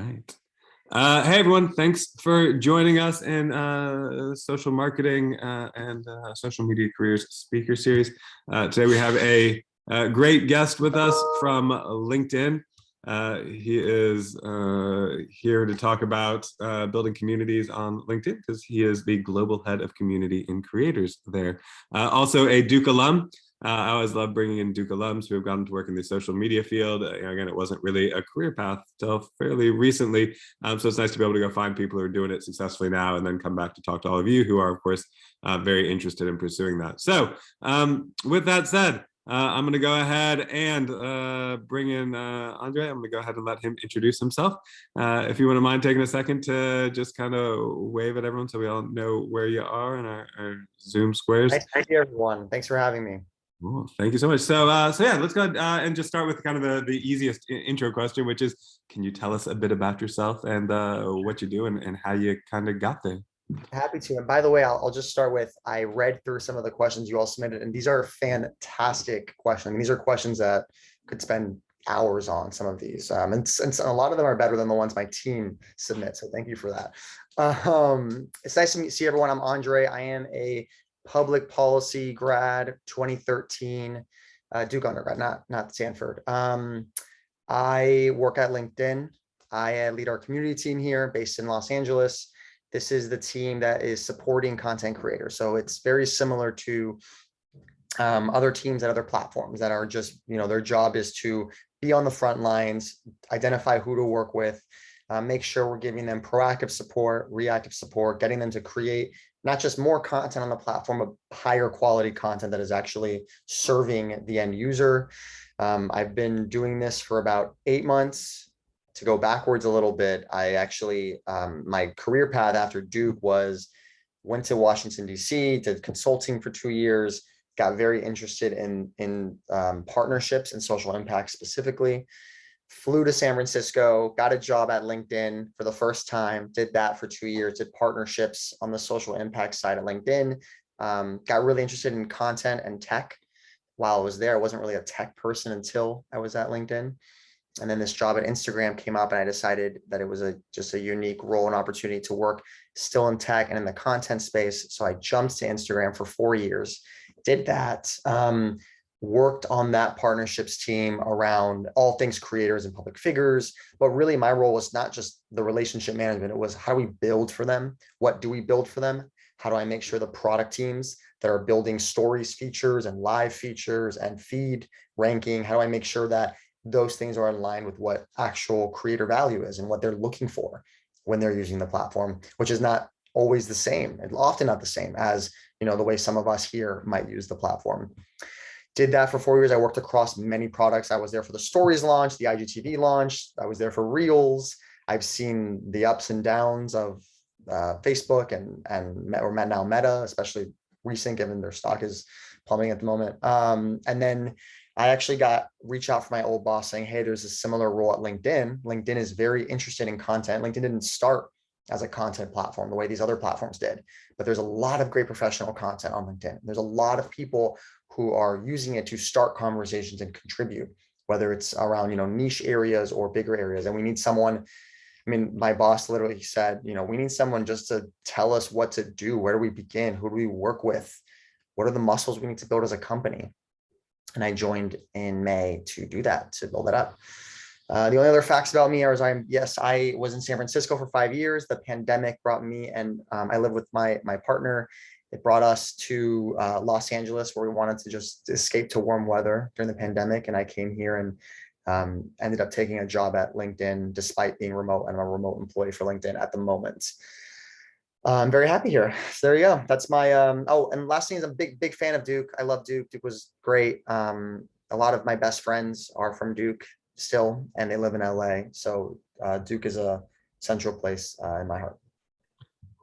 right. Hey everyone, thanks for joining us in social marketing and social media careers speaker series. Today we have a great guest with us from LinkedIn. He is here to talk about building communities on LinkedIn because he is the global head of community and creators there. Also a Duke alum. I always love bringing in Duke alums who have gotten to work in the social media field. Again, it wasn't really a career path till fairly recently. So it's nice to be able to go find people who are doing it successfully now and then come back to talk to all of you who are, of course, very interested in pursuing that. So with that said, I'm going to go ahead and bring in Andrei. I'm going to go ahead and let him introduce himself. If you wouldn't mind taking a second to just kind of wave at everyone so we all know where you are in our Zoom squares. Nice to meet everyone. Thanks for having me. Cool. Thank you so much. So yeah, let's go ahead and just start with kind of the easiest intro question, which is, can you tell us a bit about yourself and what you do and how you kind of got there? Happy to. And by the way, I'll just start with, I read through some of the questions you all submitted, and these are fantastic questions. I mean, these are questions that could spend hours on some of these. And a lot of them are better than the ones my team submits. So thank you for that. It's nice to see everyone. I'm Andrei. I am a public policy grad, 2013, Duke undergrad, not Stanford. I work at LinkedIn. I lead our community team here based in Los Angeles. This is the team that is supporting content creators. So it's very similar to other teams at other platforms that are just, their job is to be on the front lines, identify who to work with, make sure we're giving them proactive support, reactive support, getting them to create not just more content on the platform, but higher quality content that is actually serving the end user. I've been doing this for about 8 months. To go backwards a little bit, I actually, my career path after Duke went to Washington, D.C., did consulting for 2 years, got very interested in partnerships and social impact specifically, flew to San Francisco, got a job at LinkedIn for the first time, did that for 2 years, did partnerships on the social impact side at LinkedIn, got really interested in content and tech. While I was there, I wasn't really a tech person until I was at LinkedIn. And then this job at Instagram came up and I decided that it was just a unique role and opportunity to work still in tech and in the content space. So I jumped to Instagram for 4 years, did that, worked on that partnerships team around all things creators and public figures. But really my role was not just the relationship management. It was, how do we build for them? What do we build for them? How do I make sure the product teams that are building stories features and live features and feed ranking, how do I make sure that those things are in line with what actual creator value is and what they're looking for when they're using the platform, which is not always the same, and often not the same as, the way some of us here might use the platform. Did that for 4 years. I worked across many products. I was there for the stories launch, the IGTV launch. I was there for Reels. I've seen the ups and downs of Facebook or now Meta, especially recent, given their stock is plummeting at the moment. And then I actually reached out from my old boss saying, hey, there's a similar role at LinkedIn. LinkedIn is very interested in content. LinkedIn didn't start as a content platform the way these other platforms did, but there's a lot of great professional content on LinkedIn. There's a lot of people who are using it to start conversations and contribute, whether it's around, niche areas or bigger areas. And we need someone, my boss literally said, we need someone just to tell us what to do. Where do we begin? Who do we work with? What are the muscles we need to build as a company? And I joined in May to do that, to build it up. The only other facts about me are, I was in San Francisco for 5 years. The pandemic brought me, and I live with my partner. It brought us to Los Angeles, where we wanted to just escape to warm weather during the pandemic. And I came here and ended up taking a job at LinkedIn, despite being remote. I'm a remote employee for LinkedIn at the moment. I'm very happy here. So there you go. That's my, and last thing is I'm a big fan of Duke. I love Duke. Duke was great. A lot of my best friends are from Duke still, and they live in LA. So Duke is a central place in my heart.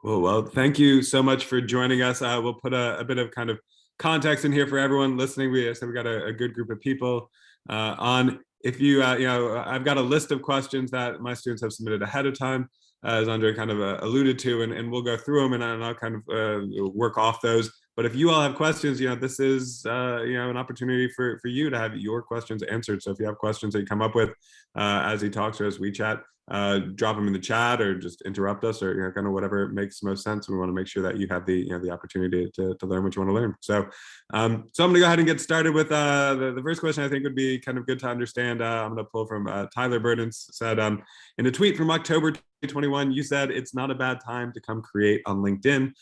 Cool. Well, thank you so much for joining us. We'll put a bit of kind of context in here for everyone listening. We got a good group of people on. If you, I've got a list of questions that my students have submitted ahead of time, as Andrei kind of alluded to, and we'll go through them and I'll kind of work off those. But if you all have questions, this is, an opportunity for you to have your questions answered. So if you have questions that you come up with as he talks or as we chat, drop them in the chat or just interrupt us, or kind of whatever makes most sense. We want to make sure that you have the the opportunity to learn what you want to learn. So so I'm going to go ahead and get started with the first question. I think would be kind of good to understand. I'm going to pull from Tyler Burdens. Said in a tweet from October 2021, you said it's not a bad time to come create on LinkedIn.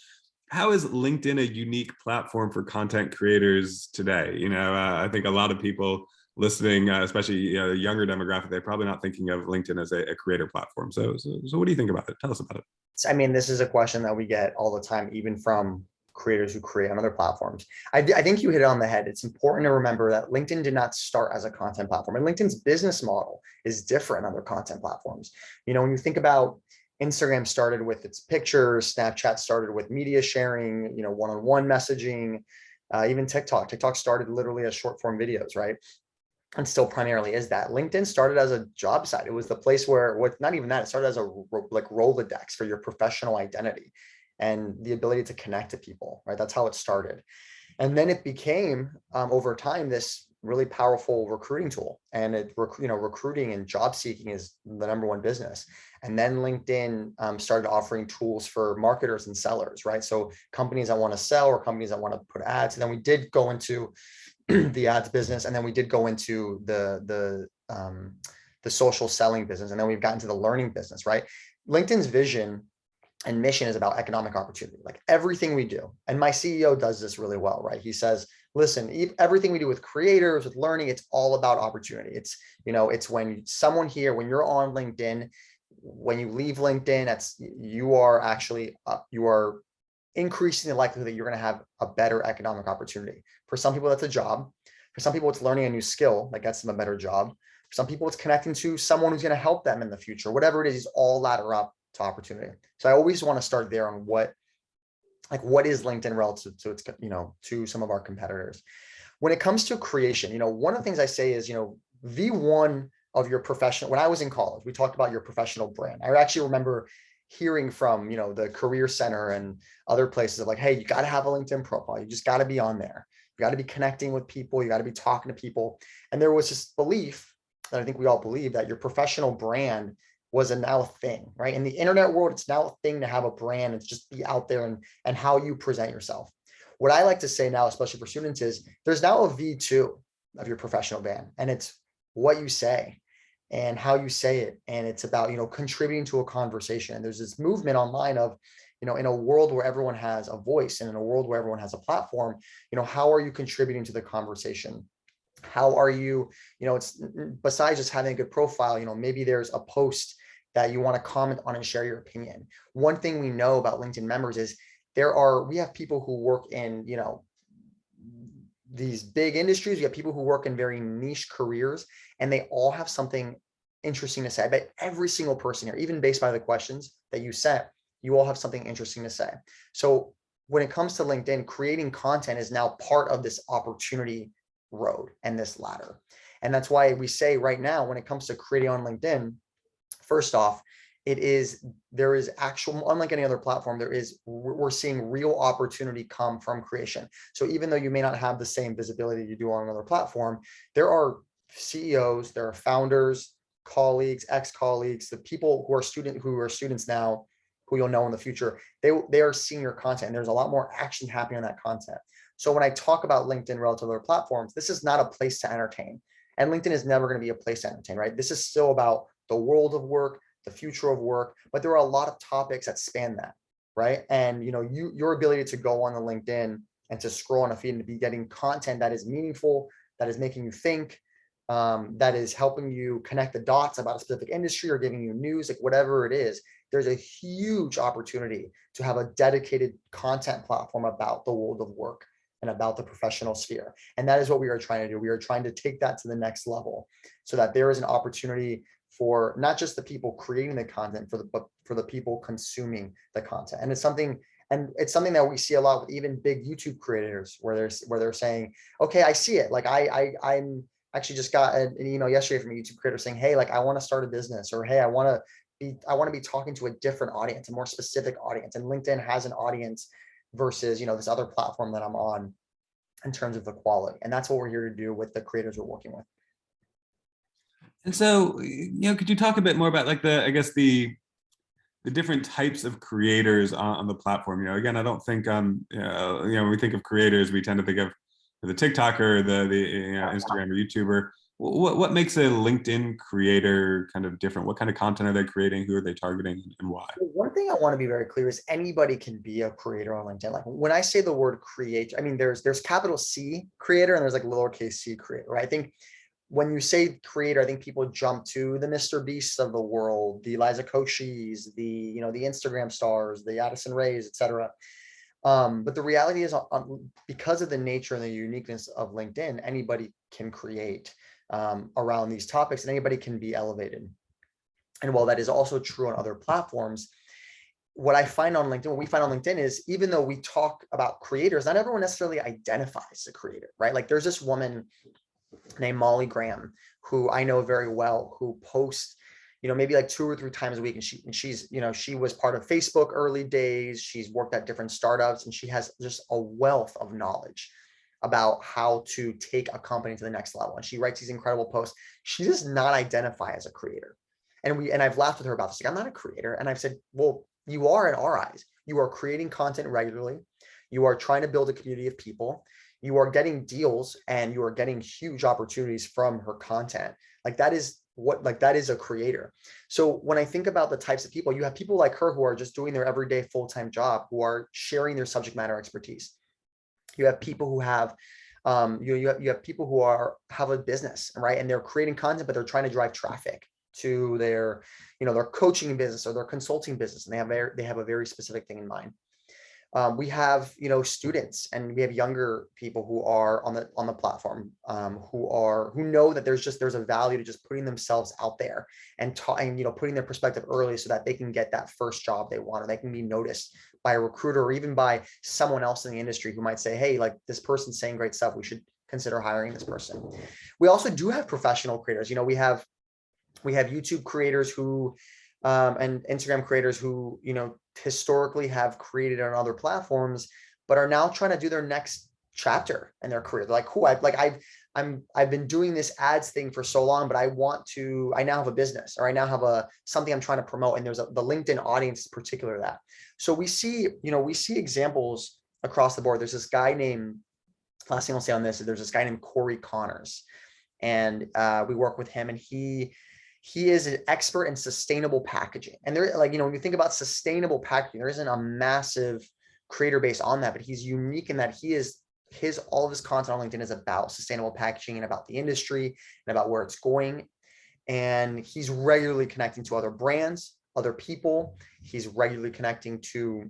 How is LinkedIn a unique platform for content creators today? I think a lot of people listening, especially the younger demographic, they're probably not thinking of LinkedIn as a creator platform. So what do you think about it? Tell us about it. I mean, this is a question that we get all the time, even from creators who create on other platforms. I think you hit it on the head. It's important to remember that LinkedIn did not start as a content platform, and LinkedIn's business model is different than other content platforms. When you think about Instagram started with its pictures, Snapchat started with media sharing, one-on-one messaging, even TikTok started literally as short form videos, right? And still primarily is that. LinkedIn started as a job site. It was the place where, not even that, it started as a Rolodex for your professional identity and the ability to connect to people, right? That's how it started. And then it became, over time, this really powerful recruiting tool. And recruiting and job seeking is the #1 business. And then LinkedIn started offering tools for marketers and sellers, right? So companies that want to sell or companies that want to put ads. And then we did go into the ads business, and then we did go into the social selling business, and then we've gotten to the learning business, right? LinkedIn's vision and mission is about economic opportunity, like everything we do. And my CEO does this really well, right? He says, listen, everything we do with creators, with learning, it's all about opportunity. It's when someone here, when you're on LinkedIn, when you leave LinkedIn, you are increasing the likelihood that you're going to have a better economic opportunity. For some people, that's a job. For some people, it's learning a new skill that gets them a better job. For some people, it's connecting to someone who's going to help them in the future. Whatever it is, all ladder up to opportunity. So I always want to start there on what is LinkedIn relative to its, to some of our competitors. When it comes to creation, one of the things I say is, V1 of your professional, when I was in college, we talked about your professional brand. I actually remember hearing from, the Career Center and other places of like, hey, you got to have a LinkedIn profile. You just got to be on there. You got to be connecting with people. You got to be talking to people. And there was this belief that I think we all believe that your professional brand was now a thing, right? In the internet world, it's now a thing to have a brand and just be out there and how you present yourself. What I like to say now, especially for students, is there's now a V2 of your professional brand, and it's what you say and how you say it. And it's about, contributing to a conversation. And there's this movement online of, in a world where everyone has a voice and in a world where everyone has a platform, how are you contributing to the conversation? How are you, it's besides just having a good profile, maybe there's a post that you want to comment on and share your opinion. One thing we know about LinkedIn members is we have people who work in, these big industries. We have people who work in very niche careers, and they all have something interesting to say. I bet every single person here, even based by the questions that you sent, you all have something interesting to say. So when it comes to LinkedIn, creating content is now part of this opportunity road and this ladder. And that's why we say right now, when it comes to creating on LinkedIn, first off, there is actual, unlike any other platform, we're seeing real opportunity come from creation. So even though you may not have the same visibility you do on another platform, there are CEOs, there are founders, colleagues, ex-colleagues, the people who are students now, who you'll know in the future, they are seeing your content, and there's a lot more action happening on that content. So when I talk about LinkedIn relative to other platforms, this is not a place to entertain. And LinkedIn is never going to be a place to entertain, right? This is still about the world of work, the future of work, but there are a lot of topics that span that, right? And your ability to go on the LinkedIn and to scroll on a feed and to be getting content that is meaningful, that is making you think, that is helping you connect the dots about a specific industry or giving you news, like whatever it is, there's a huge opportunity to have a dedicated content platform about the world of work and about the professional sphere. And that is what we are trying to do. We are trying to take that to the next level so that there is an opportunity for not just the people creating the content, but for the people consuming the content. And it's something that we see a lot with even big YouTube creators where they're saying, okay, I see it. Like I'm actually just got an email yesterday from a YouTube creator saying, hey, like I want to start a business, or hey, I want to be talking to a different audience, a more specific audience. And LinkedIn has an audience versus, this other platform that I'm on in terms of the quality. And that's what we're here to do with the creators we're working with. And so, could you talk a bit more about like I guess the different types of creators on the platform? Again, I don't think when we think of creators, we tend to think of the TikToker, the Instagram or YouTuber. What makes a LinkedIn creator kind of different? What kind of content are they creating? Who are they targeting, and why? One thing I want to be very clear is anybody can be a creator on LinkedIn. Like when I say the word create, I mean there's capital C creator and there's like lowercase c creator, right? I think when you say creator, I think people jump to the Mr. Beasts of the world, the Liza Koshis, the the Instagram stars, the Addison Rays, etc. But the reality is, because of the nature and the uniqueness of LinkedIn, anybody can create around these topics, and anybody can be elevated. And while that is also true on other platforms, what I find on LinkedIn, what we find on LinkedIn is, even though we talk about creators, not everyone necessarily identifies as a creator, right? Like there's this woman named Molly Graham, who I know very well, who posts, maybe like 2 or 3 times a week. And she's, she was part of Facebook early days. She's worked at different startups, and she has just a wealth of knowledge about how to take a company to the next level. And she writes these incredible posts. She does not identify as a creator. And I've laughed with her about this. Like, I'm not a creator. And I've said, well, you are in our eyes. You are creating content regularly. You are trying to build a community of people. You are getting deals and you are getting huge opportunities from her content. Like that is a creator. So when I think about the types of people, you have people like her who are just doing their everyday full-time job, who are sharing their subject matter expertise. You have people who have you have people who have a business, right? And they're creating content, but they're trying to drive traffic to their their coaching business or their consulting business, and they have a very specific thing in mind. We have students, and we have younger people who are on the platform, who know that there's a value to just putting themselves out there and putting their perspective early, so that they can get that first job they want, or they can be noticed by a recruiter or even by someone else in the industry who might say, hey, like this person's saying great stuff, we should consider hiring this person. We also do have professional creators. We have YouTube creators who and Instagram creators who historically have created on other platforms, but are now trying to do their next chapter in their career. They're like, cool, I've been doing this ads thing for so long, but I now have a business, or I now have something I'm trying to promote. And the LinkedIn audience in particular that. So we see examples across the board. There's this guy named, last thing I'll say on this, there's this guy named Corey Connors, and we work with him, and he is an expert in sustainable packaging. And there, when you think about sustainable packaging, there isn't a massive creator base on that, but he's unique in that all of his content on LinkedIn is about sustainable packaging and about the industry and about where it's going. And he's regularly connecting to other brands, other people. He's regularly connecting to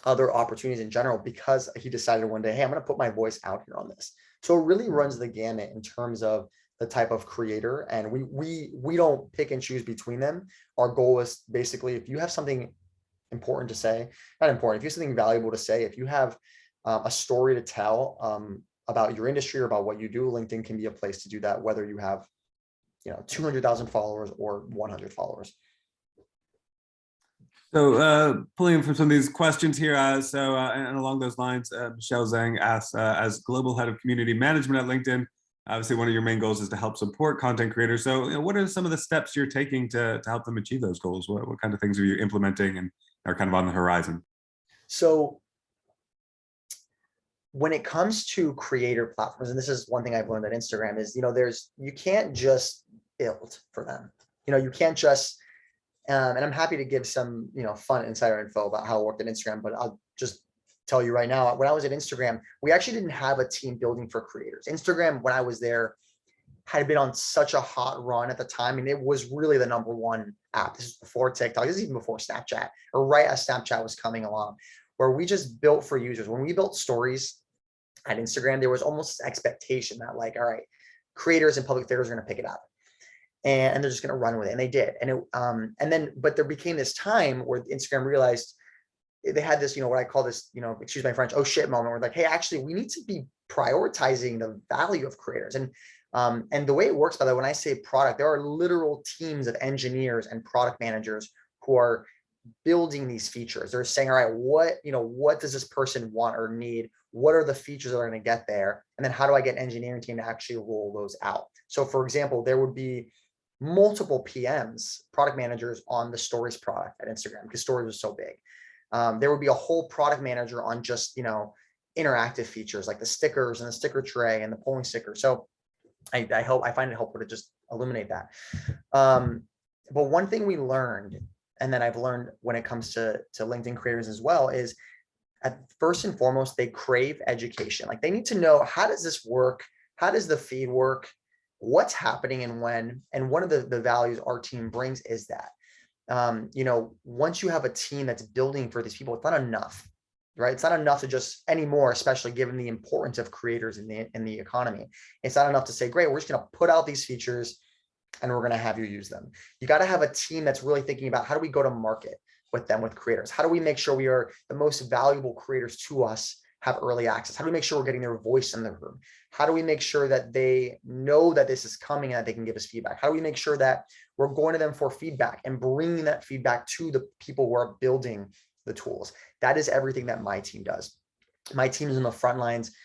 other opportunities in general, because he decided one day, hey, I'm going to put my voice out here on this. So it really runs the gamut in terms of the type of creator, and we don't pick and choose between them. Our goal is basically, if you have something important to say, not important, if you have something valuable to say, if you have a story to tell about your industry or about what you do, LinkedIn can be a place to do that, whether you have 200,000 followers or 100 followers. So pulling from some of these questions here, and along those lines, Michelle Zhang asks, as global head of community management at LinkedIn, obviously one of your main goals is to help support content creators. So what are some of the steps you're taking to help them achieve those goals? What kind of things are you implementing and are kind of on the horizon? So when it comes to creator platforms, and this is one thing I've learned at Instagram, is you can't just build for them. You can't just and I'm happy to give some fun insider info about how it worked at Instagram, but I'll just tell you right now, when I was at Instagram, we actually didn't have a team building for creators. Instagram, when I was there, had been on such a hot run at the time, and it was really the #1 app. This is before TikTok. This is even before Snapchat, or right as Snapchat was coming along, where we just built for users. When we built stories at Instagram, there was almost expectation that, like, all right, creators and public figures are going to pick it up, and they're just going to run with it, and they did. But there became this time where Instagram realized they had this, what I call this, excuse my French, oh shit moment, where like, hey, actually, we need to be prioritizing the value of creators. And the way it works, by the way, when I say product, there are literal teams of engineers and product managers who are building these features. They're saying, all right, what does this person want or need? What are the features that are going to get there? And then how do I get an engineering team to actually roll those out? So for example, there would be multiple PMs, product managers on the stories product at Instagram because stories was so big. There would be a whole product manager on just, interactive features like the stickers and the sticker tray and the polling sticker. So I find it helpful to just illuminate that. But one thing we learned, and then I've learned when it comes to LinkedIn creators as well, is at first and foremost, they crave education. Like they need to know, how does this work? How does the feed work? What's happening and when? And one of the values our team brings is that, once you have a team that's building for these people, it's not enough, right? It's not enough to just anymore, especially given the importance of creators in the economy. It's not enough to say, great, we're just going to put out these features and we're going to have you use them. You got to have a team that's really thinking about, how do we go to market with them, with creators? How do we make sure we are the most valuable creators to us have early access? How do we make sure we're getting their voice in the room? How do we make sure that they know that this is coming and that they can give us feedback? How do we make sure that we're going to them for feedback and bringing that feedback to the people who are building the tools? That is everything that my team does. My team is in the front lines,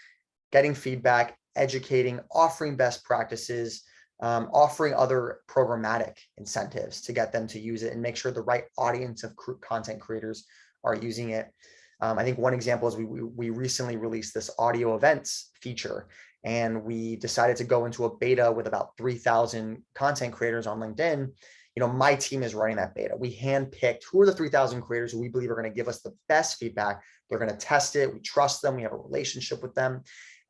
getting feedback, educating, offering best practices, offering other programmatic incentives to get them to use it and make sure the right audience of content creators are using it. I think one example is we recently released this audio events feature, and we decided to go into a beta with about 3,000 content creators on LinkedIn. My team is running that beta. We handpicked who are the 3,000 creators who we believe are going to give us the best feedback. They're going to test it. We trust them. We have a relationship with them.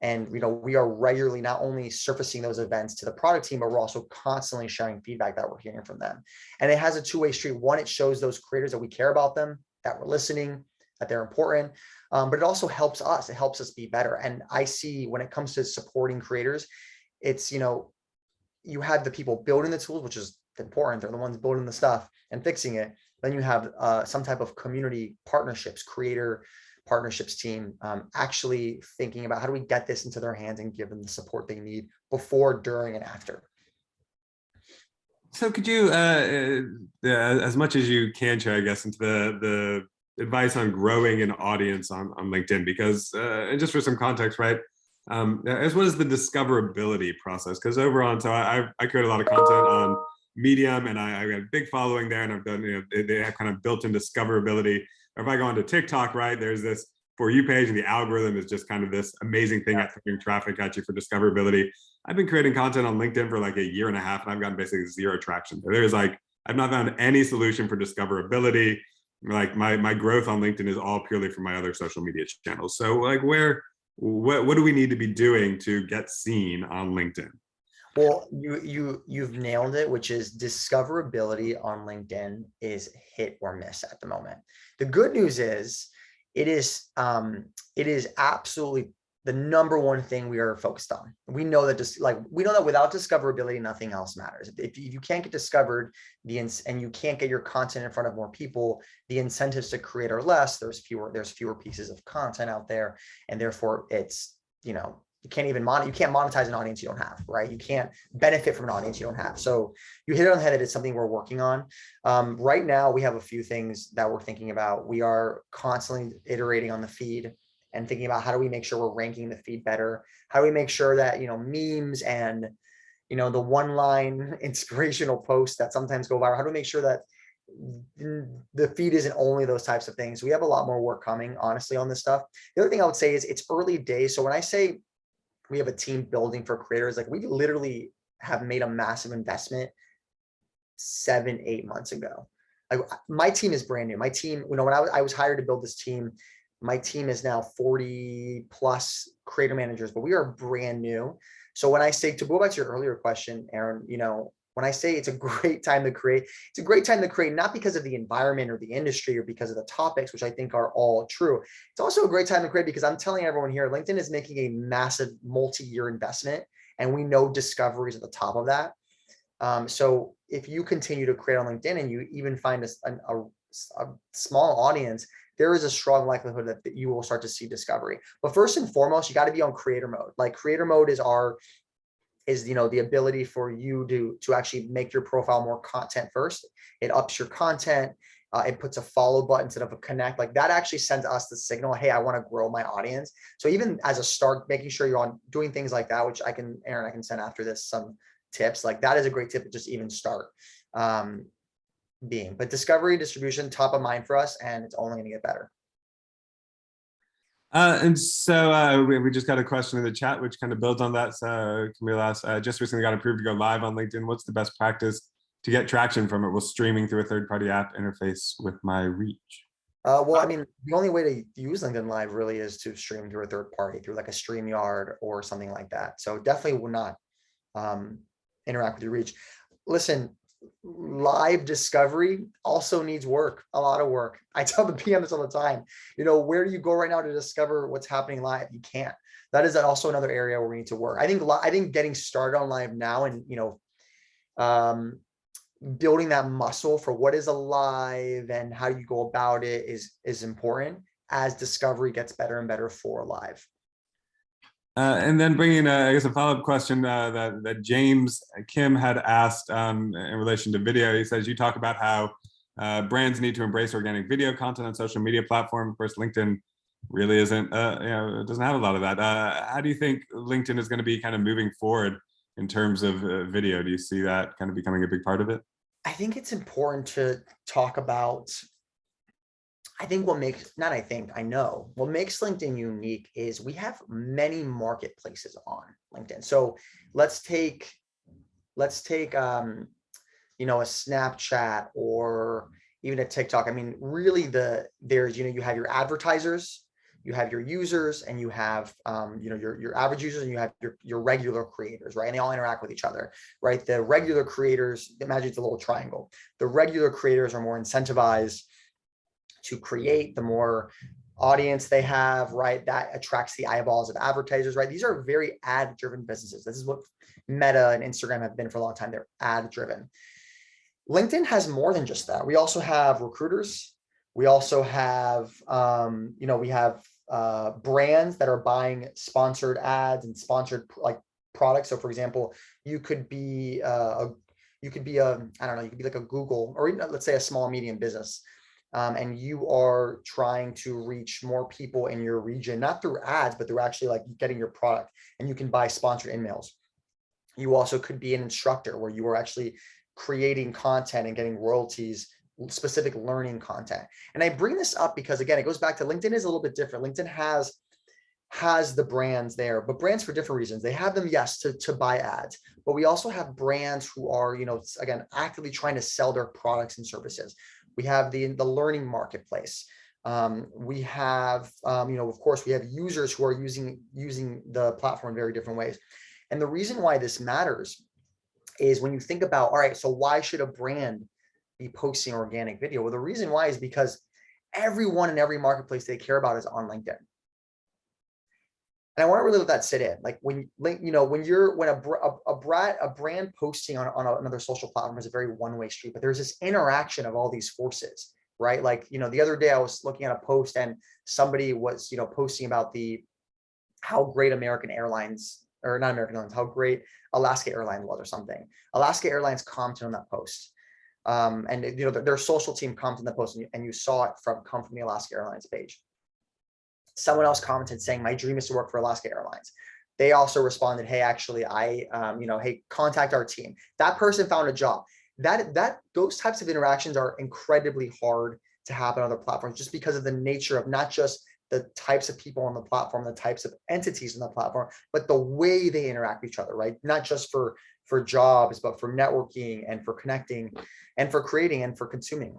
And, we are regularly not only surfacing those events to the product team, but we're also constantly sharing feedback that we're hearing from them. And it has a two-way street. One, it shows those creators that we care about them, that we're listening, that they're important, but it also helps us. It helps us be better. And I see when it comes to supporting creators, it's, you have the people building the tools, which is important. They're the ones building the stuff and fixing it. Then you have some type of community partnerships, creator partnerships team, actually thinking about how do we get this into their hands and give them the support they need before, during, and after. So could you, as much as you can share, I guess, into the advice on growing an audience on LinkedIn, because and just for some context, right? As well as the discoverability process, because over on, so I create a lot of content on Medium, and I got a big following there, and I've done, they have kind of built-in discoverability. Or if I go onto TikTok, right, there's this For You page, and the algorithm is just kind of this amazing thing at throwing traffic at you for discoverability. I've been creating content on LinkedIn for like a year and a half, and I've gotten basically zero traction. There's like, I've not found any solution for discoverability. Like my growth on LinkedIn is all purely from my other social media channels. So like what do we need to be doing to get seen on LinkedIn? Well, you've nailed it, which is discoverability on LinkedIn is hit or miss at the moment. The good news is it is absolutely the number one thing we are focused on. We know that without discoverability, nothing else matters. If you can't get discovered, and you can't get your content in front of more people, the incentives to create are less. There's fewer pieces of content out there, and therefore it's, you can't monetize an audience you don't have, right? You can't benefit from an audience you don't have. So you hit it on the head that it's something we're working on. Right now, we have a few things that we're thinking about. We are constantly iterating on the feed and thinking about how do we make sure we're ranking the feed better? How do we make sure that, memes and, the one-line inspirational posts that sometimes go viral, how do we make sure that the feed isn't only those types of things? We have a lot more work coming, honestly, on this stuff. The other thing I would say is it's early days. So when I say we have a team building for creators, like we literally have made a massive investment 7-8 months ago. Like my team is brand new. My team, when I was hired to build this team, my team is now 40 plus creator managers, but we are brand new. So when I say, to go back to your earlier question, Aaron, when I say it's a great time to create, it's a great time to create, not because of the environment or the industry or because of the topics, which I think are all true. It's also a great time to create because I'm telling everyone here, LinkedIn is making a massive multi-year investment, and we know discovery is at the top of that. So if you continue to create on LinkedIn and you even find a small audience, there is a strong likelihood that you will start to see discovery. But first and foremost, you got to be on creator mode. Like creator mode is the ability for you to actually make your profile more content first. It ups your content. It puts a follow button instead of a connect. Like that actually sends us the signal, hey, I want to grow my audience. So even as a start, making sure you're on doing things like that, which Aaron, I can send after this some tips, like that is a great tip to just even start but discovery and distribution, top of mind for us, and it's only going to get better. And so we just got a question in the chat, which kind of builds on that. So Camille asked, just recently got approved to go live on LinkedIn. What's the best practice to get traction from it? Will streaming through a third-party app interface with my reach? Well, I mean, the only way to use LinkedIn Live really is to stream through a third party, through like a StreamYard or something like that. So definitely will not interact with your reach. Listen, live discovery also needs work, a lot of work. I tell the PM this all the time. Where do you go right now to discover what's happening live? You can't. That is also another area where we need to work. I think getting started on live now and building that muscle for what is alive and how you go about it is important as discovery gets better and better for live. And then bringing, I guess, a follow-up question that James Kim had asked in relation to video. He says, you talk about how brands need to embrace organic video content on social media platforms. Of course, LinkedIn really isn't, it doesn't have a lot of that. How do you think LinkedIn is going to be kind of moving forward in terms of video? Do you see that kind of becoming a big part of it? I think it's important to talk about, I know what makes LinkedIn unique is we have many marketplaces on LinkedIn. So let's take a Snapchat or even a TikTok. I mean, really you have your advertisers, you have your users, and you have your average users, and you have your regular creators, right? And they all interact with each other, right? The regular creators, imagine it's a little triangle. The regular creators are more incentivized to create, the more audience they have, right? That attracts the eyeballs of advertisers, right? These are very ad-driven businesses. This is what Meta and Instagram have been for a long time. They're ad-driven. LinkedIn has more than just that. We also have recruiters. We also have, we have brands that are buying sponsored ads and sponsored like products. So for example, you could be like a Google, or let's say a small medium business. And you are trying to reach more people in your region, not through ads, but through actually like getting your product, and you can buy sponsored emails. You also could be an instructor where you are actually creating content and getting royalties, specific learning content. And I bring this up because, again, it goes back to LinkedIn is a little bit different. LinkedIn has the brands there, but brands for different reasons. They have them, yes, to buy ads, but we also have brands who are, again, actively trying to sell their products and services. We have the learning marketplace. We have, of course, we have users who are using the platform in very different ways. And the reason why this matters is when you think about, all right, so why should a brand be posting organic video? Well, the reason why is because everyone in every marketplace they care about is on LinkedIn. And I want to really let that sit in. Like when a brand posting on another social platform is a very one-way street, but there's this interaction of all these forces, right? Like, the other day I was looking at a post and somebody was, posting about how great American Airlines, or not American Airlines, how great Alaska Airlines was or something. Alaska Airlines commented on that post. And their social team commented on the post, and you saw it come from the Alaska Airlines page. Someone else commented saying, my dream is to work for Alaska Airlines. They also responded, hey, actually, hey, contact our team. That person found a job. Those types of interactions are incredibly hard to happen on other platforms, just because of the nature of not just the types of people on the platform, the types of entities on the platform, but the way they interact with each other, right? Not just for jobs, but for networking and for connecting and for creating and for consuming.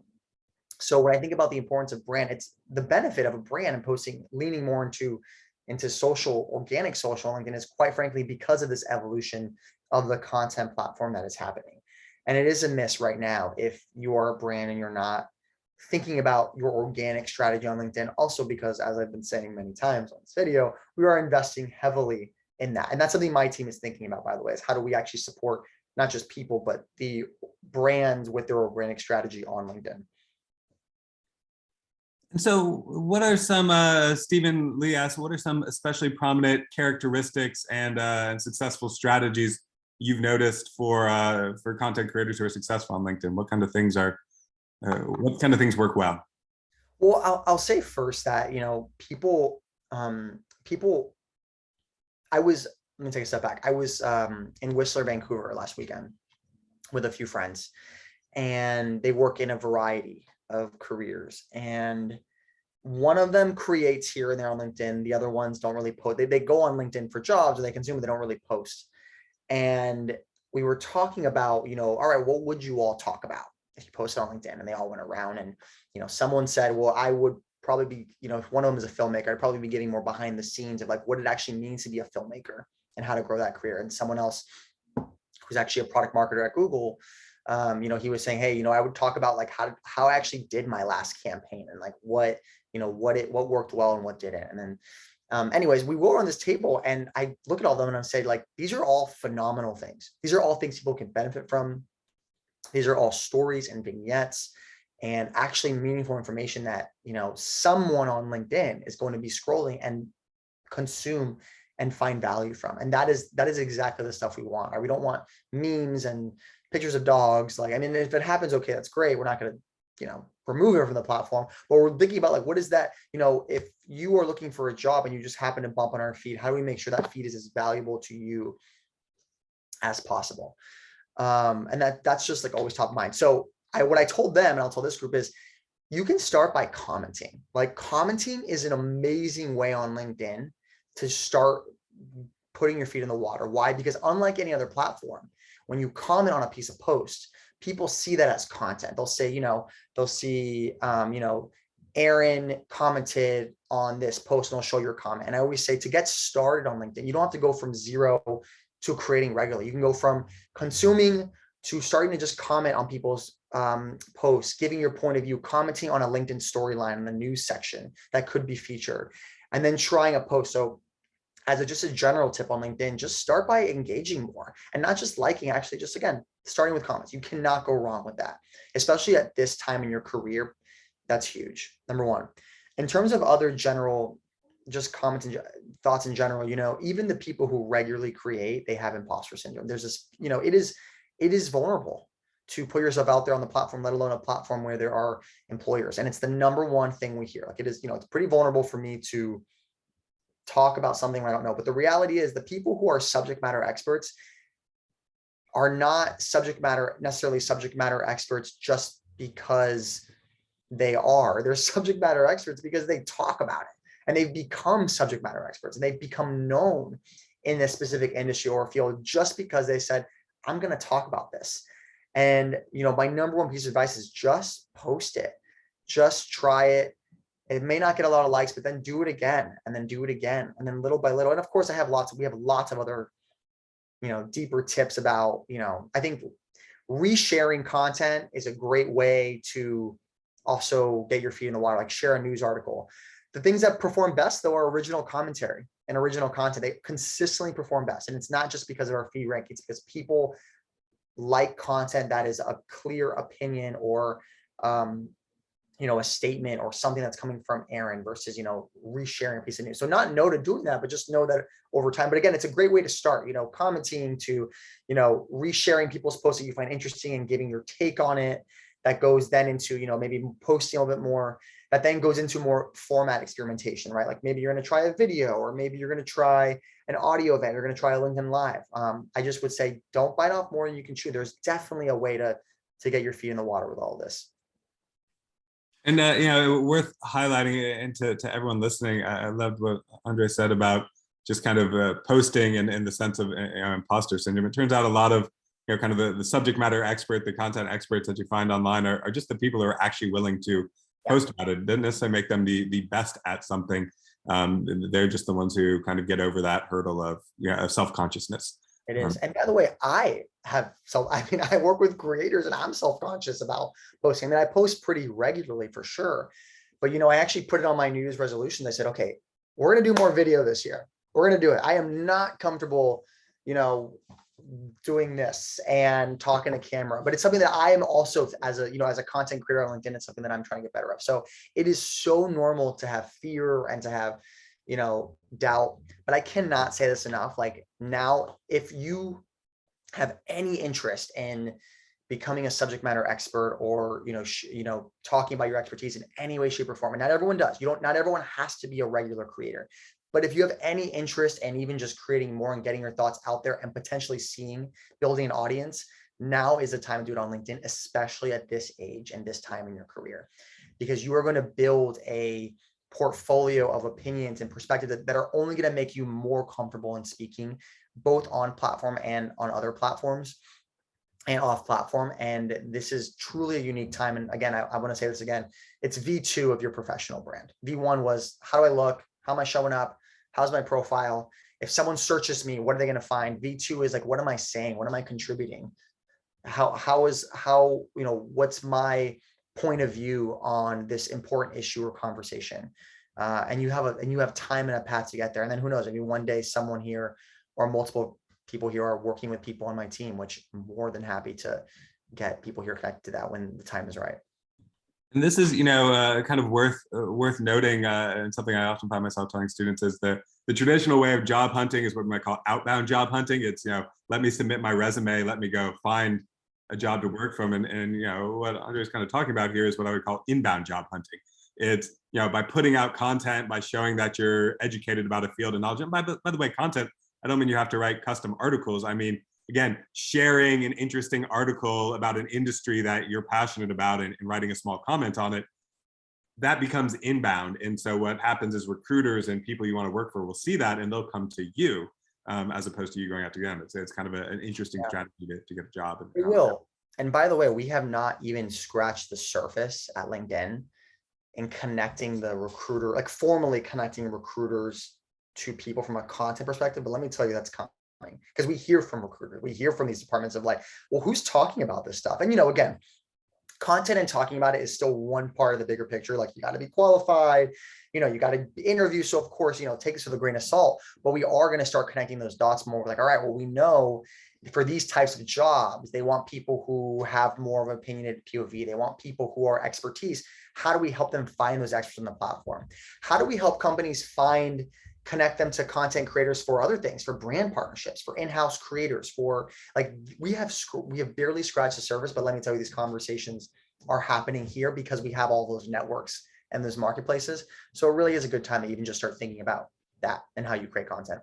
So when I think about the importance of brand, it's the benefit of a brand and posting, leaning more into social, organic social LinkedIn is quite frankly because of this evolution of the content platform that is happening. And it is a miss right now if you are a brand and you're not thinking about your organic strategy on LinkedIn. Also because, as I've been saying many times on this video, we are investing heavily in that. And that's something my team is thinking about, by the way, is how do we actually support not just people, but the brands with their organic strategy on LinkedIn. And so what are some, Stephen Lee asked, what are some especially prominent characteristics and successful strategies you've noticed for content creators who are successful on LinkedIn? What kind of things work well? Well, I'll say first that, people, I was let me take a step back. I was in Whistler, Vancouver last weekend with a few friends, and they work in a variety of careers. And one of them creates here and there on LinkedIn. The other ones don't really post. They go on LinkedIn for jobs, or they consume, but they don't really post. And we were talking about, all right, what would you all talk about if you posted on LinkedIn? And they all went around, and, someone said, well, I would probably be, if one of them is a filmmaker, I'd probably be getting more behind the scenes of like what it actually means to be a filmmaker and how to grow that career. And someone else who's actually a product marketer at Google, he was saying, hey, I would talk about like how I actually did my last campaign, and like what worked well and what didn't. And then anyways, we were on this table, and I look at all of them and I say, like, these are all phenomenal things. These are all things people can benefit from. These are all stories and vignettes and actually meaningful information that, someone on LinkedIn is going to be scrolling and consume and find value from. And that is exactly the stuff we want. Right? We don't want memes and pictures of dogs. Like, I mean, if it happens, okay, that's great. We're not going to, remove it from the platform, but we're thinking about like, what is that, if you are looking for a job and you just happen to bump on our feed, how do we make sure that feed is as valuable to you as possible? And that's just like always top of mind. So what I told them, and I'll tell this group, is you can start by commenting. Like, commenting is an amazing way on LinkedIn to start putting your feet in the water. Why? Because unlike any other platform, when you comment on a piece of post, people see that as content. They'll say, they'll see, Aaron commented on this post, and they'll show your comment. And I always say, to get started on LinkedIn, you don't have to go from zero to creating regularly. You can go from consuming to starting to just comment on people's posts, giving your point of view, commenting on a LinkedIn storyline in the news section that could be featured, and then trying a post. So as just a general tip on LinkedIn, just start by engaging more, and not just liking, actually just, again, starting with comments. You cannot go wrong with that, especially at this time in your career. That's huge. Number one. In terms of other general, just comments and thoughts in general, even the people who regularly create, they have imposter syndrome. There's this, it is vulnerable to put yourself out there on the platform, let alone a platform where there are employers. And it's the number one thing we hear. Like, it is, it's pretty vulnerable for me to talk about something I don't know. But the reality is, the people who are subject matter experts are not necessarily subject matter experts just because they are. They're subject matter experts because they talk about it, and they've become subject matter experts, and they've become known in this specific industry or field just because they said, I'm going to talk about this. And, my number one piece of advice is just post it. Just try it. It may not get a lot of likes, but then do it again, and then do it again. And then little by little. And of course, we have lots of other, deeper tips about, I think resharing content is a great way to also get your feet in the water, like share a news article. The things that perform best, though, are original commentary and original content. They consistently perform best. And it's not just because of our feed rankings, it's because people like content that is a clear opinion, or a statement or something that's coming from Aaron versus, resharing a piece of news. So not no to doing that, but just know that over time. But again, it's a great way to start, commenting, to, resharing people's posts that you find interesting and giving your take on it. That goes then into, maybe posting a little bit more, that then goes into more format experimentation, right? Like, maybe you're going to try a video, or maybe you're going to try an audio event. You're going to try a LinkedIn Live. I just would say, don't bite off more than you can chew. There's definitely a way to get your feet in the water with all of this. And worth highlighting, and to everyone listening, I loved what Andrei said about just kind of posting in the sense of imposter syndrome. It turns out a lot of kind of the subject matter expert, the content experts that you find online are just the people who are actually willing to post about it. It doesn't necessarily make them the best at something. They're just the ones who kind of get over that hurdle of self-consciousness. It is. And by the way, I work with creators, and I'm self-conscious about posting. I mean, I post pretty regularly for sure. But, I actually put it on my New Year's resolution. I said, okay, we're going to do more video this year. We're going to do it. I am not comfortable, doing this and talking to camera, but it's something that I am also, as a content creator on LinkedIn, it's something that I'm trying to get better at. So it is so normal to have fear and to have, doubt, but I cannot say this enough. Like, now, if you have any interest in becoming a subject matter expert, or, talking about your expertise in any way, shape, or form, and not everyone does, not everyone has to be a regular creator. But if you have any interest in even just creating more and getting your thoughts out there and potentially building an audience, now is the time to do it on LinkedIn, especially at this age and this time in your career, because you are going to build a portfolio of opinions and perspectives that are only going to make you more comfortable in speaking, both on platform and on other platforms and off platform. And this is truly a unique time. And again, I want to say this again, it's V2 of your professional brand. V1 was, how do I look? How am I showing up? How's my profile? If someone searches me, what are they going to find? V2 is like, what am I saying? What am I contributing? What's my point of view on this important issue or conversation? And you have time and a path to get there. And then who knows, maybe one day someone here or multiple people here are working with people on my team, which I'm more than happy to get people here connected to that when the time is right. And this is, kind of worth noting, and something I often find myself telling students is the traditional way of job hunting is what we might call outbound job hunting. It's, let me submit my resume, let me go find a job to work from. And what Andrei's kind of talking about here is what I would call inbound job hunting. It's, by putting out content, by showing that you're educated about a field of knowledge. And by the way, content, I don't mean you have to write custom articles. I mean, again, sharing an interesting article about an industry that you're passionate about and writing a small comment on it, that becomes inbound. And so what happens is recruiters and people you want to work for will see that and they'll come to you, as opposed to you going out to them. It's kind of an interesting strategy to get a job. We will. And by the way, we have not even scratched the surface at LinkedIn in connecting the recruiter, like formally connecting recruiters to people from a content perspective. But let me tell you, that's coming, because we hear from recruiters, we hear from these departments of like, well, who's talking about this stuff? And again, content and talking about it is still one part of the bigger picture. Like, you got to be qualified, you got to interview. So of course, take this with a grain of salt, but we are going to start connecting those dots more. Like, all right, well, we know for these types of jobs, they want people who have more of an opinionated POV. They want people who are expertise. How do we help them find those experts on the platform? How do we help companies connect them to content creators for other things, for brand partnerships, for in-house creators, for like, we have barely scratched the surface, but let me tell you, these conversations are happening here because we have all those networks and those marketplaces. So it really is a good time to even just start thinking about that and how you create content.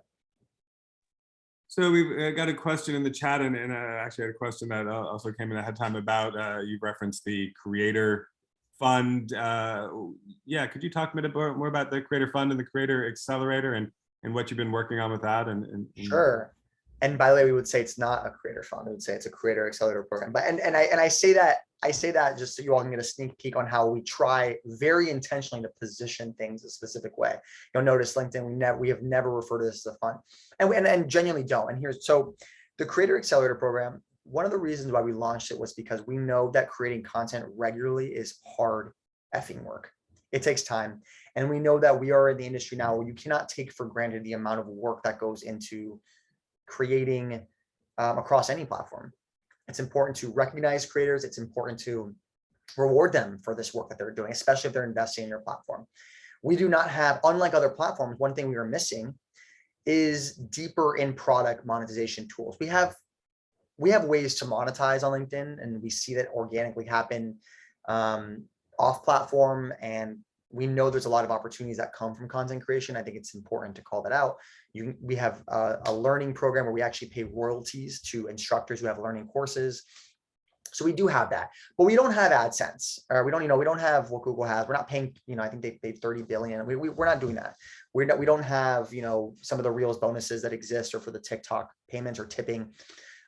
So we've got a question in the chat, and I actually had a question that also came in ahead of time about, you referenced the Creator Fund. Yeah, could you talk a bit more about the Creator Fund and the Creator Accelerator and what you've been working on with that? Sure. And by the way, we would say it's not a creator fund. We would say it's a creator accelerator program. But I say that just so you all can get a sneak peek on how we try very intentionally to position things a specific way. You'll notice LinkedIn, we have never referred to this as a fund, and genuinely don't. And so the Creator Accelerator program, one of the reasons why we launched it was because we know that creating content regularly is hard effing work. It takes time. And we know that we are in the industry now where you cannot take for granted the amount of work that goes into creating across any platform. It's important to recognize creators. It's important to reward them for this work that they're doing, especially if they're investing in your platform. We do not have, unlike other platforms, one thing we are missing is deeper in product monetization tools. We have ways to monetize on LinkedIn, and we see that organically happen off platform. And we know there's a lot of opportunities that come from content creation. I think it's important to call that out. We have a learning program where we actually pay royalties to instructors who have learning courses. So we do have that, but we don't have AdSense. We don't have what Google has. We're not paying, I think they paid 30 billion. We're not doing that. We don't have, some of the Reels bonuses that exist, or for the TikTok payments or tipping.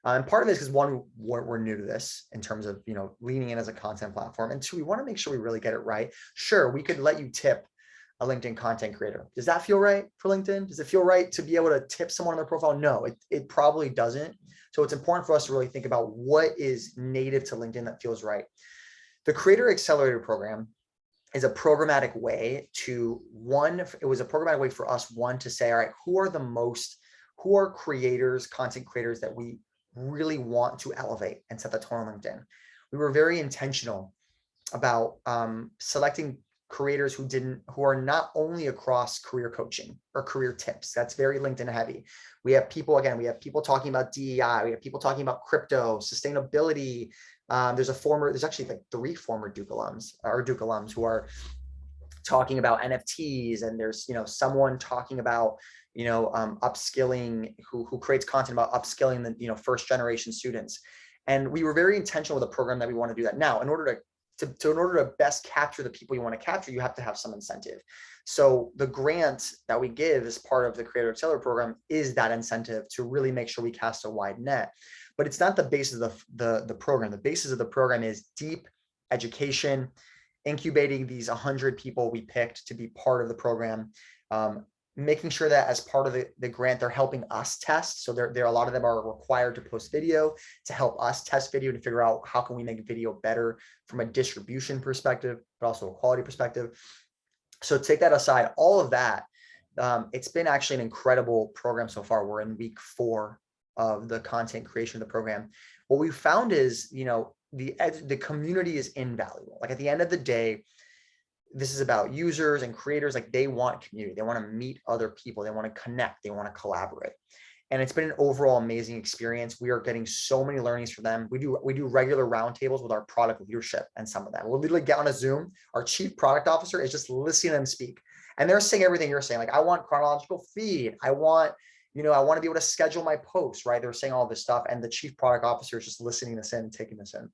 And part of it is because, one, we're new to this in terms of, leaning in as a content platform. And two, we want to make sure we really get it right. Sure, we could let you tip a LinkedIn content creator. Does that feel right for LinkedIn? Does it feel right to be able to tip someone on their profile? No, it probably doesn't. So it's important for us to really think about what is native to LinkedIn that feels right. The Creator Accelerator program is a programmatic way for us, to say, all right, who are creators, content creators that we really want to elevate and set the tone on LinkedIn. We were very intentional about selecting creators who are not only across career coaching or career tips. That's very LinkedIn heavy. We have people talking about DEI. We have people talking about crypto, sustainability. There's actually like 3 former Duke alums who are talking about NFTs, and there's, someone talking about, upskilling, who creates content about upskilling the, first generation students. And we were very intentional with the program that we want to do that. Now, in order to best capture the people you want to capture, you have to have some incentive. So the grant that we give as part of the Creator Accelerator program is that incentive to really make sure we cast a wide net. But it's not the basis of the program. The basis of the program is deep education, incubating these 100 people we picked to be part of the program, making sure that as part of the grant, they're helping us test. So there a lot of them are required to post video to help us test video to figure out how can we make video better from a distribution perspective, but also a quality perspective. So take that aside, all of that, it's been actually an incredible program so far. We're in week 4 of the content creation of the program. What we found is, the community is invaluable. Like at the end of the day, this is about users and creators. Like they want community. They want to meet other people. They want to connect. They want to collaborate. And it's been an overall amazing experience. We are getting so many learnings from them. We do regular roundtables with our product leadership and some of that. We'll literally get on a Zoom. Our chief product officer is just listening to them speak. And they're saying everything you're saying. Like, I want chronological feed. I want to be able to schedule my posts, right? They're saying all this stuff. And the chief product officer is just listening this in, taking this in.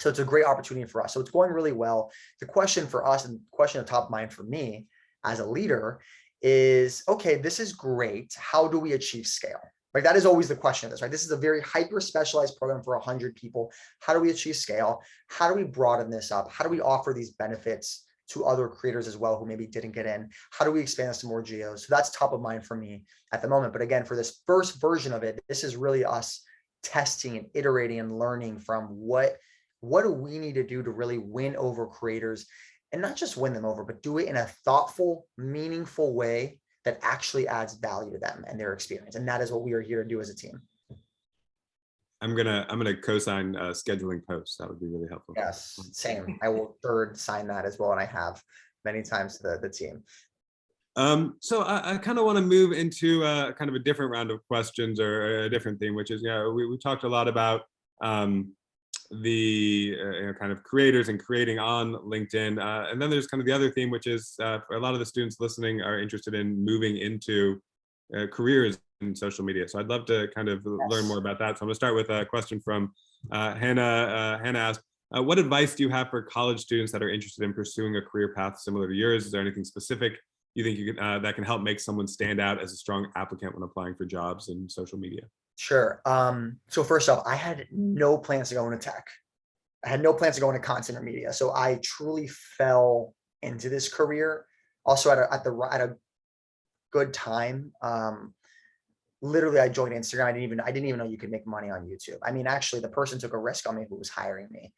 So it's a great opportunity for us. So it's going really well. The question for us, and the question on top of mind for me as a leader, is, okay, this is great. How do we achieve scale? Like that is always the question of this, right? This is a very hyper specialized program for 100 people. How do we achieve scale? How do we broaden this up? How do we offer these benefits to other creators as well who maybe didn't get in? How do we expand this to more geos? So that's top of mind for me at the moment. But again, for this first version of it, this is really us testing and iterating and learning from what do we need to do to really win over creators, and not just win them over, but do it in a thoughtful, meaningful way that actually adds value to them and their experience. And that is what we are here to do as a team. I'm gonna co-sign scheduling posts. That would be really helpful. Yes, same. I will third sign that as well, and I have many times to the team. So I kind of want to move into kind of a different round of questions, or a different theme, which is, we talked a lot about the kind of creators and creating on LinkedIn, and then there's kind of the other theme, which is for a lot of the students listening are interested in moving into careers in social media. So I'd love to kind of learn more about that. So I'm going to start with a question from Hannah. Hannah asked, what advice do you have for college students that are interested in pursuing a career path similar to yours? Is there anything specific you think you can that can help make someone stand out as a strong applicant when applying for jobs in social media? Sure. So first off, I had no plans to go into tech. I had no plans to go into content or media. So I truly fell into this career also at a good time. Literally, I joined Instagram. I didn't even know you could make money on YouTube. I mean, actually, the person took a risk on me who was hiring me.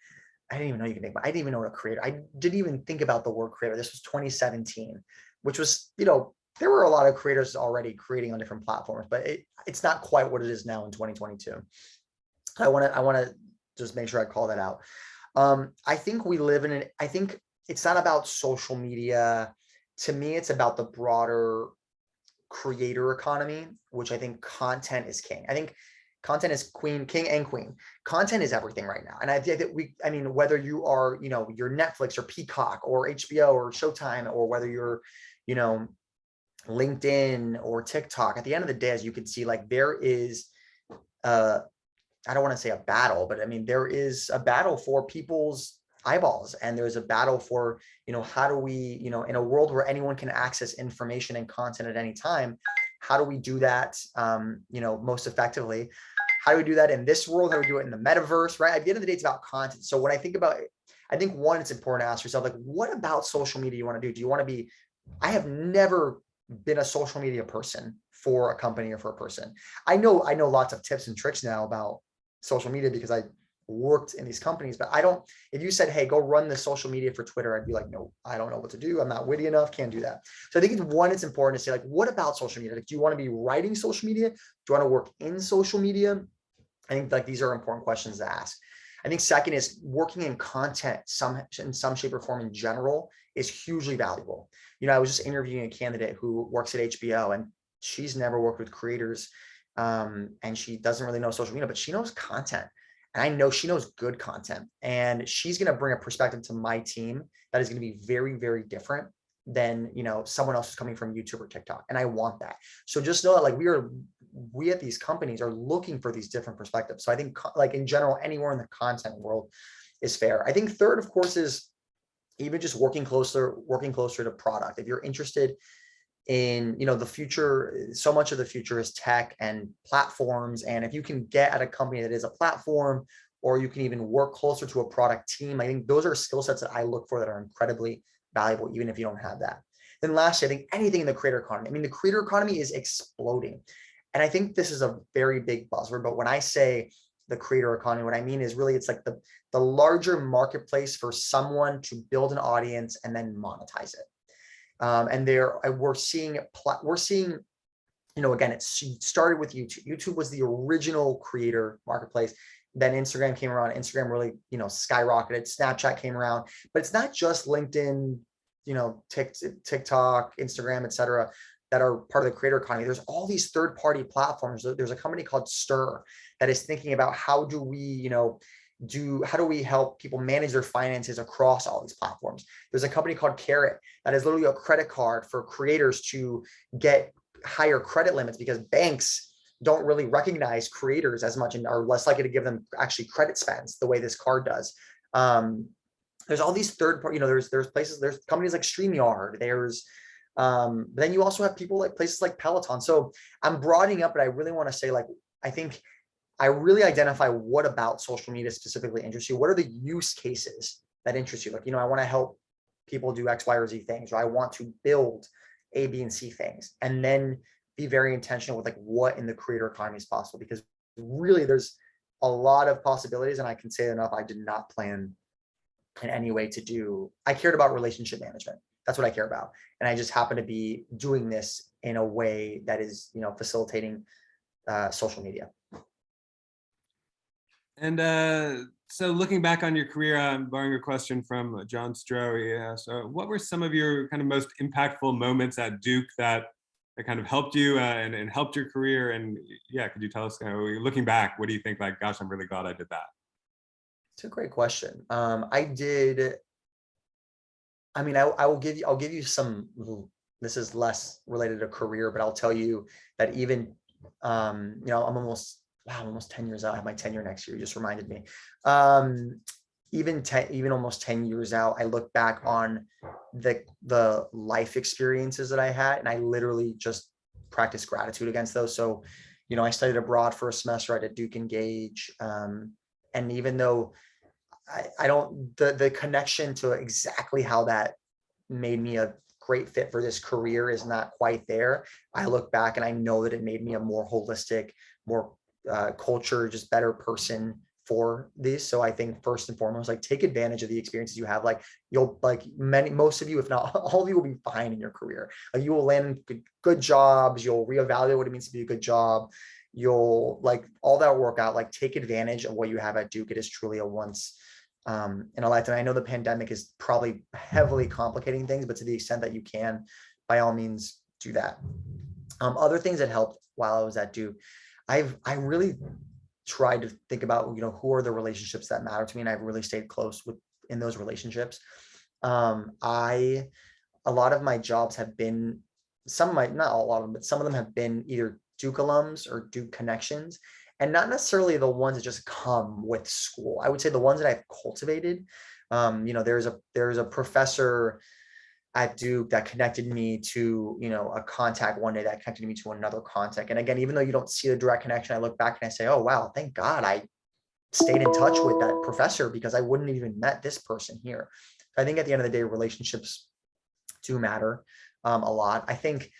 I didn't even know you could make money. I didn't even know what a creator. I didn't even think about the word creator. This was 2017, which was, there were a lot of creators already creating on different platforms, but it's not quite what it is now in 2022. I want to just make sure I call that out. I think we live in I think it's not about social media. To me, it's about the broader creator economy, which I think content is king. I think content is king and queen. Content is everything right now. And I think that whether you are, your Netflix or Peacock or HBO or Showtime, or whether you're, LinkedIn or TikTok, at the end of the day, as you can see, like there is I don't want to say a battle, but there is a battle for people's eyeballs, and there's a battle for, how do we, in a world where anyone can access information and content at any time, how do we do that, most effectively? How do we do that in this world? How do we do it in the metaverse, right? At the end of the day, it's about content. So when I think about it, I think one, it's important to ask yourself, like, what about social media you want to do? Do you want to be, I have never been a social media person for a company or for a person. I know lots of tips and tricks now about social media because I worked in these companies, but if you said, hey, go run the social media for Twitter, I'd be like, no, I don't know what to do. I'm not witty enough, can't do that. So I think it's important to say, like, what about social media? Like, do you want to be writing social media? Do you want to work in social media? I think like these are important questions to ask. I think second is working in content in some shape or form in general is hugely valuable. I was just interviewing a candidate who works at HBO, and she's never worked with creators, and she doesn't really know social media, but she knows content. And I know she knows good content, and she's going to bring a perspective to my team that is going to be very, very different than, someone else who's coming from YouTube or TikTok. And I want that. So just know that like we at these companies are looking for these different perspectives. So I think like in general, anywhere in the content world is fair. I think third, of course, is even just working closer to product. If you're interested in, the future, so much of the future is tech and platforms. And if you can get at a company that is a platform, or you can even work closer to a product team, I think those are skill sets that I look for that are incredibly valuable, even if you don't have that. Then lastly, I think anything in the creator economy. I mean, the creator economy is exploding. And I think this is a very big buzzword, but when I say the creator economy, what I mean is really, it's like the larger marketplace for someone to build an audience and then monetize it. And we're seeing, again, it started with YouTube. YouTube was the original creator marketplace. Then Instagram came around. Instagram really, skyrocketed. Snapchat came around, but it's not just LinkedIn, TikTok, Instagram, etc., that are part of the creator economy. There's all these third-party platforms. There's a company called Stir that is thinking about how do we help people manage their finances across all these platforms. There's a company called Carrot that is literally a credit card for creators to get higher credit limits, because banks don't really recognize creators as much and are less likely to give them actually credit spends the way this card does. There's all these third party, there's companies like StreamYard. Then you also have people like places like Peloton. So I'm broadening up, but I really want to say, like, I think I really identify what about social media specifically interests you. What are the use cases that interest you? Like, I want to help people do X, Y, or Z things, or I want to build A, B, and C things, and then be very intentional with like what in the creator economy is possible, because really there's a lot of possibilities. And I can say enough, I did not plan in any way to do, I cared about relationship management. That's what I care about. And I just happen to be doing this in a way that is, facilitating social media. And so looking back on your career, I'm borrowing a question from John Stroh. So what were some of your kind of most impactful moments at Duke that kind of helped you and helped your career? And yeah, could you tell us, looking back, what do you think, like, gosh, I'm really glad I did that? It's a great question. I'll give you some, this is less related to career, but I'll tell you that even, I'm almost 10 years out. I have my tenure next year. You just reminded me. Even almost 10 years out, I look back on the life experiences that I had, and I literally just practice gratitude against those. So, I studied abroad for a semester at Duke Engage. And even though I don't, the connection to exactly how that made me a great fit for this career is not quite there. I look back and I know that it made me a more holistic, more culture, just better person for this. So I think first and foremost, like, take advantage of the experiences you have. Like, most of you, if not all of you, will be fine in your career. Like, you will land good jobs. You'll reevaluate what it means to be a good job. You'll, like, all that work out. Like, take advantage of what you have at Duke. It is truly a once in a lifetime. I know the pandemic is probably heavily complicating things, but to the extent that you can, by all means, do that. Other things that helped while I was at Duke, I really tried to think about, who are the relationships that matter to me, and I've really stayed close in those relationships. A lot of my jobs have been, not a lot of them, but some of them have been either Duke alums or Duke connections, and not necessarily the ones that just come with school. I would say the ones that I've cultivated. There's a professor at Duke that connected me to, a contact one day that connected me to another contact. And again, even though you don't see the direct connection, I look back and I say, oh, wow, thank God I stayed in touch with that professor, because I wouldn't have even met this person here. I think at the end of the day, relationships do matter a lot. I think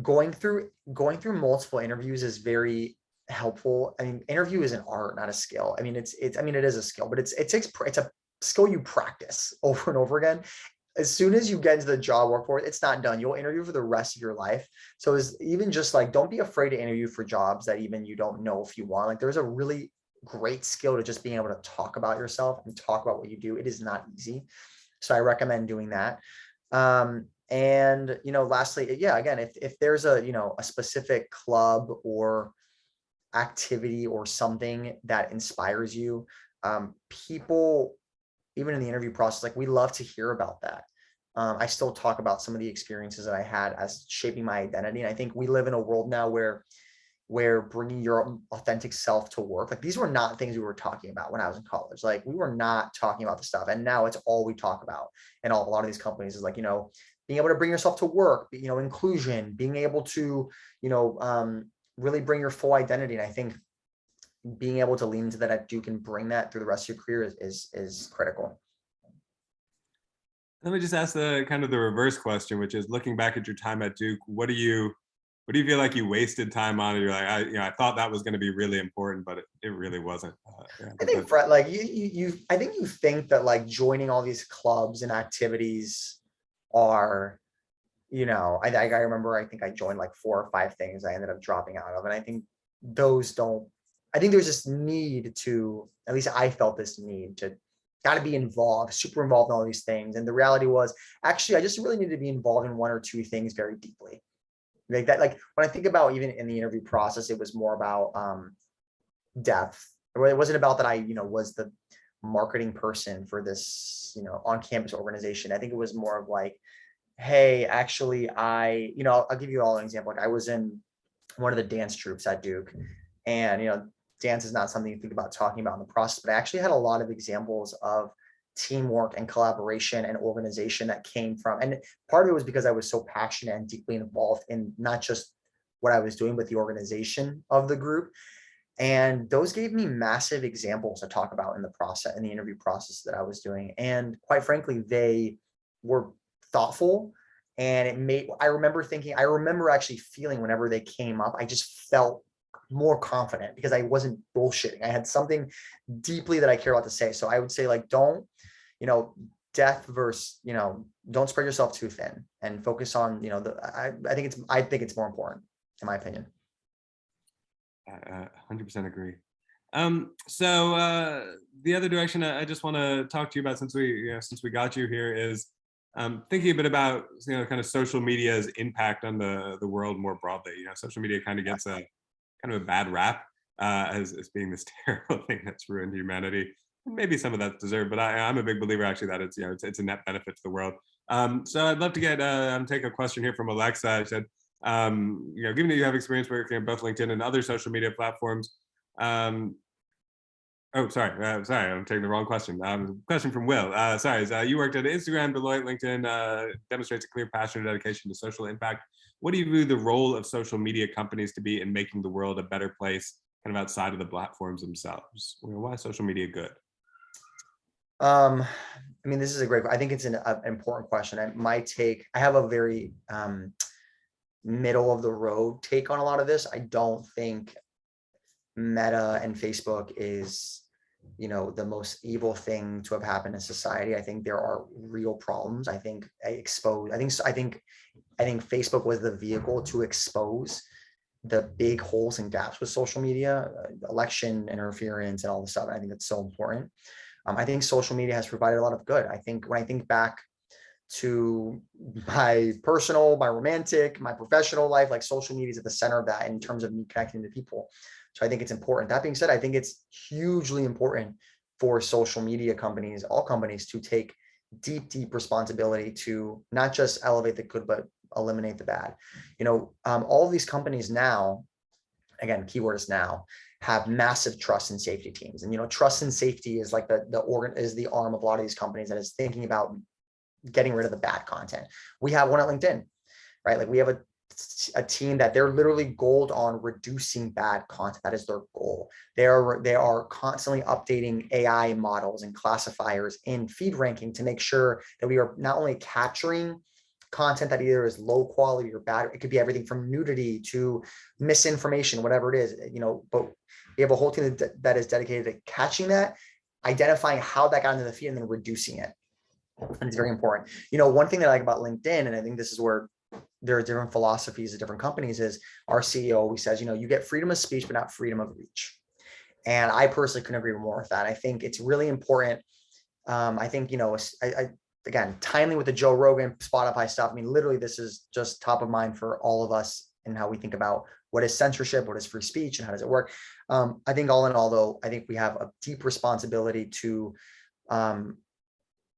going through multiple interviews is very helpful. I mean, interview is an art, not a skill. I mean, it is a skill, but it's a skill you practice over and over again. As soon as you get into the job workforce, it's not done. You'll interview for the rest of your life. So it's even just like, don't be afraid to interview for jobs that even you don't know if you want. Like, there's a really great skill to just being able to talk about yourself and talk about what you do. It is not easy. So I recommend doing that. And, lastly, yeah, again, if there's a specific club or activity or something that inspires you, people, even in the interview process, like we love to hear about that. I still talk about some of the experiences that I had as shaping my identity. And I think we live in a world now where bringing your authentic self to work, like these were not things we were talking about when I was in college. Like we were not talking about the stuff, and now it's all we talk about. And a lot of these companies is like, being able to bring yourself to work, inclusion, being able to, really bring your full identity. And I think being able to lean into that at Duke and bring that through the rest of your career is critical. Let me just ask the kind of the reverse question, which is looking back at your time at Duke, what do you feel like you wasted time on? And you're like, I thought that was going to be really important, but it really wasn't. I think Fred, like I think you think that like joining all these clubs and activities are, I remember, I think I joined like 4 or 5 things I ended up dropping out of. And I think I think there's this need to, at least I felt this need to got to be involved, super involved in all these things. And the reality was actually, I just really needed to be involved in 1 or 2 things very deeply. Like that, like when I think about even in the interview process, it was more about depth. It wasn't about that I, was the marketing person for this, on-campus organization. I think it was more of like, hey, actually, I'll give you all an example. Like I was in one of the dance troops at Duke, and dance is not something you think about talking about in the process, but I actually had a lot of examples of teamwork and collaboration and organization that came from, and part of it was because I was so passionate and deeply involved in not just what I was doing, but the organization of the group. And those gave me massive examples to talk about in the interview process that I was doing. And quite frankly, they were thoughtful, and I remember actually feeling whenever they came up, I just felt more confident because I wasn't bullshitting. I had something deeply that I care about to say. So I would say, like, don't, death versus, don't spread yourself too thin and focus on, I think it's more important, in my opinion. 100% agree. So the other direction I just want to talk to you about, since we got you here, is thinking a bit about kind of social media's impact on the world more broadly. Social media kind of gets a kind of a bad rap as being this terrible thing that's ruined humanity. Maybe some of that's deserved, but I'm a big believer actually that it's a net benefit to the world. So I'd love to get take a question here from Alexa. I said, given that you have experience working on both LinkedIn and other social media platforms. Sorry, I'm taking the wrong question. Question from Will. You worked at Instagram, Deloitte, LinkedIn, demonstrates a clear passion and dedication to social impact. What do you view the role of social media companies to be in making the world a better place, kind of outside of the platforms themselves? Why is social media good? This is I think it's an important question. I have a very middle of the road take on a lot of this. I don't think Meta and Facebook is, the most evil thing to have happened in society. I think there are real problems. I think Facebook was the vehicle to expose the big holes and gaps with social media, election interference and all this stuff. I think that's so important. I think social media has provided a lot of good. I think when I think back to my personal, my romantic, my professional life, like social media is at the center of that in terms of me connecting to people. So I think it's important. That being said, I think it's hugely important for social media companies, all companies, to take deep responsibility to not just elevate the good, but eliminate the bad. All of these companies now, again, keyword is now, have massive trust and safety teams. And trust and safety is like the arm of a lot of these companies that is thinking about getting rid of the bad content. We have one at LinkedIn, right? Like we have a team that they're literally gold on reducing bad content. That is their goal. They are constantly updating AI models and classifiers in feed ranking to make sure that we are not only capturing content that either is low quality or bad. It could be everything from nudity to misinformation, whatever it is, but we have a whole team that is dedicated to catching that, identifying how that got into the feed, and then reducing it. And it's very important. One thing that I like about LinkedIn, and I think this is where there are different philosophies of different companies, is our CEO always says, you get freedom of speech, but not freedom of reach. And I personally couldn't agree more with that. I think it's really important. I think, again, timely with the Joe Rogan, Spotify stuff. Literally, this is just top of mind for all of us and how we think about what is censorship, what is free speech, and how does it work. I think all in all, though, I think we have a deep responsibility to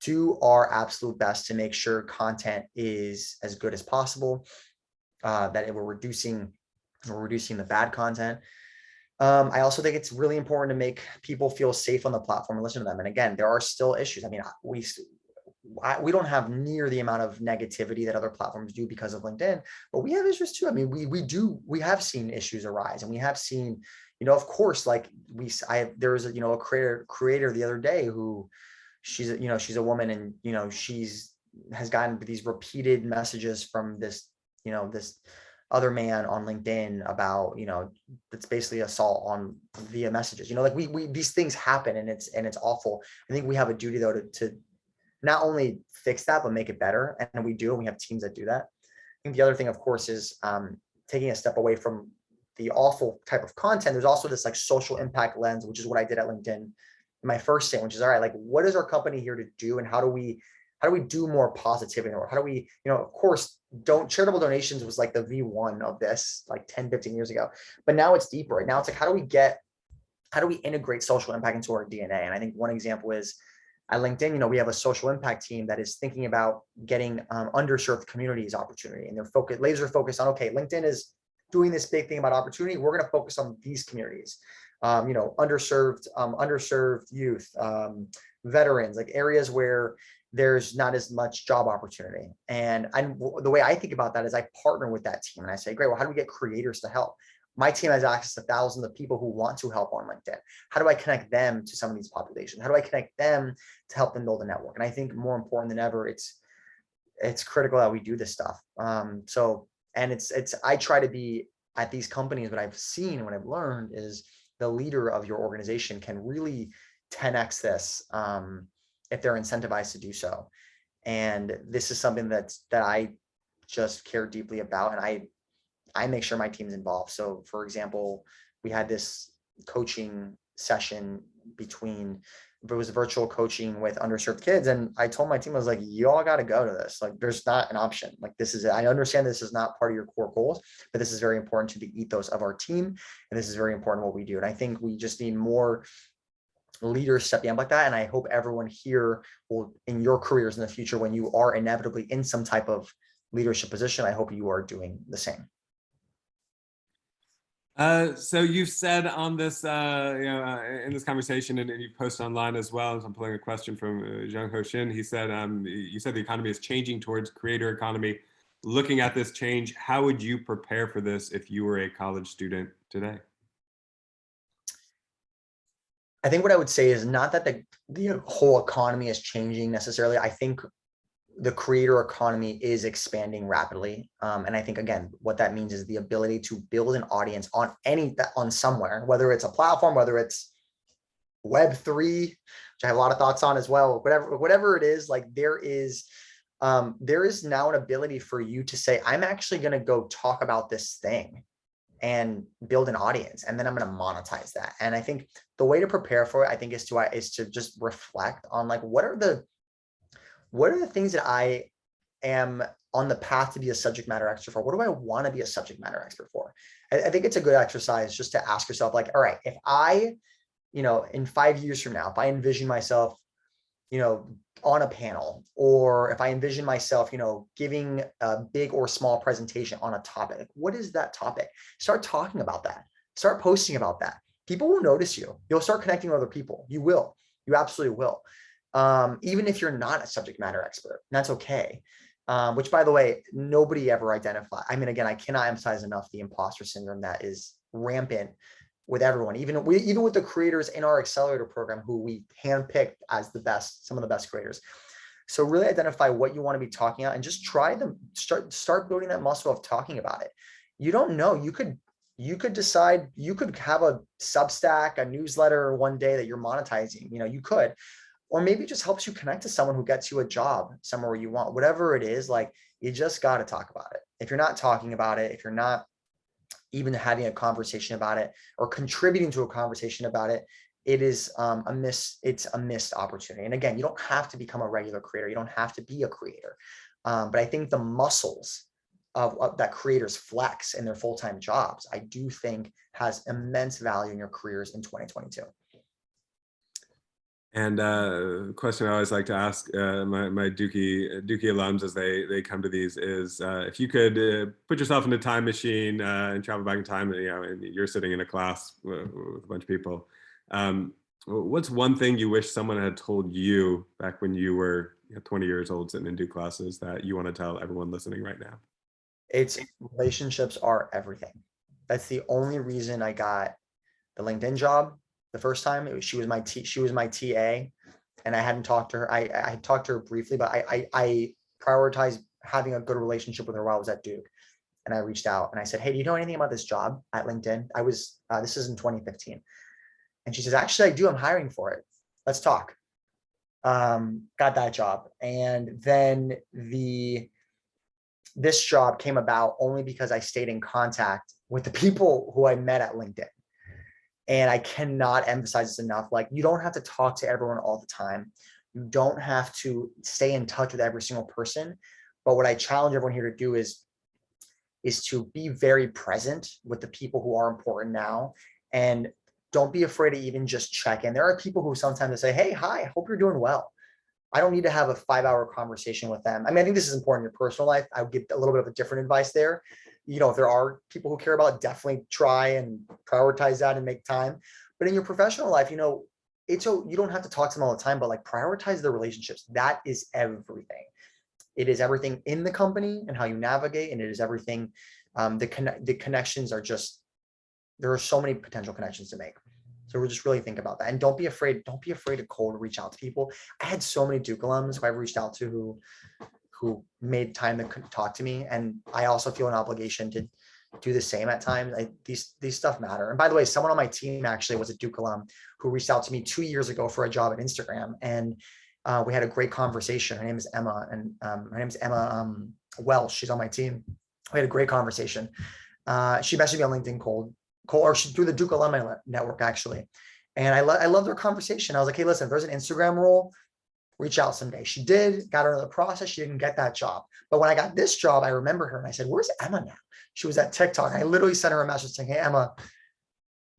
do our absolute best to make sure content is as good as possible, that we're reducing the bad content. I also think it's really important to make people feel safe on the platform and listen to them. And again, there are still issues. I mean, we don't have near the amount of negativity that other platforms do because of LinkedIn, but we have issues too. I mean, we have seen issues arise, and we have seen, of course, like there was a creator the other day who she's a woman, and has gotten these repeated messages from this other man on LinkedIn about, that's basically assault on via messages, like we these things happen, and it's awful. I think we have a duty though to not only fix that, but make it better. And we do, and we have teams that do that. I think the other thing, of course, is taking a step away from the awful type of content. There's also this like social impact lens, which is what I did at LinkedIn in my first stint, which is, all right, like, what is our company here to do? And how do we do more positivity? Or how do we, of course, charitable donations was like the V1 of this like 10, 15 years ago, but now it's deeper. Right now it's like, how do we integrate social impact into our DNA? And I think one example is at LinkedIn, we have a social impact team that is thinking about getting underserved communities opportunity, and they're laser focused on, okay, LinkedIn is doing this big thing about opportunity. We're going to focus on these communities, underserved youth, veterans, like areas where there's not as much job opportunity. And the way I think about that is I partner with that team and I say, great, well, how do we get creators to help? My team has access to thousands of people who want to help on LinkedIn. How do I connect them to some of these populations? How do I connect them to help them build a network? And I think more important than ever, it's critical that we do this stuff. I try to be at these companies, what I've seen and what I've learned is the leader of your organization can really 10x this if they're incentivized to do so. And this is something that I just care deeply about, and I make sure my team's involved. So for example, we had this coaching session it was virtual coaching with underserved kids. And I told my team, I was like, you all got to go to this. Like, there's not an option. Like, I understand this is not part of your core goals, but this is very important to the ethos of our team. And this is very important what we do. And I think we just need more leaders stepping up like that. And I hope everyone here will, in your careers in the future, when you are inevitably in some type of leadership position, I hope you are doing the same. So you've said on this, in this conversation, and you post online as well, as I'm pulling a question from Zhang Ho Shin. He said, you said the economy is changing towards creator economy. Looking at this change, how would you prepare for this if you were a college student today? I think what I would say is not that the whole economy is changing necessarily. I think the creator economy is expanding rapidly. And I think, again, what that means is the ability to build an audience on somewhere, whether it's a platform, whether it's Web3, which I have a lot of thoughts on as well, whatever it is, like there is now an ability for you to say, I'm actually going to go talk about this thing and build an audience, and then I'm going to monetize that. And I think the way to prepare for it, I think, is to just reflect on, like, what are the things that I am on the path to be a subject matter expert for? What do I want to be a subject matter expert for? I think it's a good exercise just to ask yourself, like, all right, if I, in 5 years from now, if I envision myself, on a panel, or if I envision myself, giving a big or small presentation on a topic, like, what is that topic? Start talking about that. Start posting about that. People will notice you. You'll start connecting with other people. You will. You absolutely will. Even if you're not a subject matter expert, that's okay. Which, by the way, nobody ever identified. I mean, again, I cannot emphasize enough the imposter syndrome that is rampant with everyone, even with the creators in our accelerator program, who we handpicked as some of the best creators. So really identify what you want to be talking about and just try them. Start building that muscle of talking about it. You don't know. You could decide, you could have a Substack, a newsletter one day that you're monetizing. You could. Or maybe it just helps you connect to someone who gets you a job somewhere where you want. Whatever it is, like, you just got to talk about it. If you're not talking about it, if you're not even having a conversation about it or contributing to a conversation about it, it's a missed opportunity. And again, you don't have to become a regular creator. You don't have to be a creator. But I think the muscles that creators flex in their full-time jobs, I do think has immense value in your careers in 2022. And question I always like to ask my Dookie alums as they come to these is if you could put yourself in a time machine and travel back in time, and you're sitting in a class with a bunch of people. What's one thing you wish someone had told you back when you were 20 years old sitting in Duke classes that you want to tell everyone listening right now? It's relationships are everything. That's the only reason I got the LinkedIn job the first time. She was my TA, and I hadn't talked to her. I talked to her briefly, but I prioritized having a good relationship with her while I was at Duke. And I reached out and I said, hey, do you know anything about this job at LinkedIn? This is in 2015. And she says, actually, I do. I'm hiring for it. Let's talk. Got that job. And then this job came about only because I stayed in contact with the people who I met at LinkedIn. And I cannot emphasize this enough. Like, you don't have to talk to everyone all the time. You don't have to stay in touch with every single person. But what I challenge everyone here to do is to be very present with the people who are important now. And don't be afraid to even just check in. There are people who sometimes say, hey, hi, hope you're doing well. I don't need to have a 5-hour conversation with them. I mean, I think this is important in your personal life. I would give a little bit of a different advice there. If there are people who care about it, definitely try and prioritize that and make time. But in your professional life, you don't have to talk to them all the time, but like prioritize the relationships. That is everything. It is everything in the company and how you navigate, and it is everything. The connections are just, there are so many potential connections to make. So we'll just really think about that. And don't be afraid to cold reach out to people. I had so many Duke alums who I've reached out to who made time to talk to me. And I also feel an obligation to do the same at times. These stuff matter. And by the way, someone on my team actually was a Duke alum who reached out to me 2 years ago for a job at Instagram. And we had a great conversation. Her name is Emma, and her name is Emma Welsh. She's on my team. We had a great conversation. She messaged me on LinkedIn or she through the Duke Alumni Network, actually. And I loved our conversation. I was like, hey, listen, if there's an Instagram role, reach out someday. She did, got her in the process. She didn't get that job. But when I got this job, I remember her and I said, where's Emma now? She was at TikTok. I literally sent her a message saying, hey, Emma,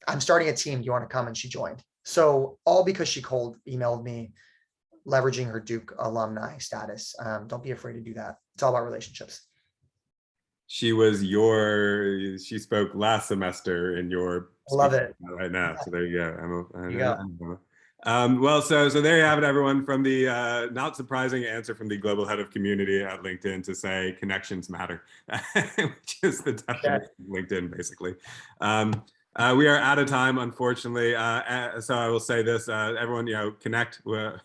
I'm starting a team. Do you want to come? And she joined. So all because she cold emailed me, leveraging her Duke alumni status. Don't be afraid to do that. It's all about relationships. She spoke last semester in your Love it right now. So there you go. There you go. Well, so there you have it, everyone, from the not surprising answer from the global head of community at LinkedIn to say connections matter, which is the definition of LinkedIn, basically. We are out of time, unfortunately. So I will say this, everyone, connect with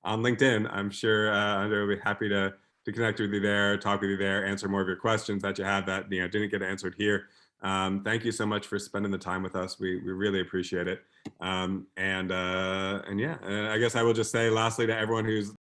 on LinkedIn. I'm sure Andrei will be happy to connect with you there, talk with you there, answer more of your questions that you have that didn't get answered here. Thank you so much for spending the time with us. We really appreciate it. And yeah, I guess I will just say lastly to everyone who's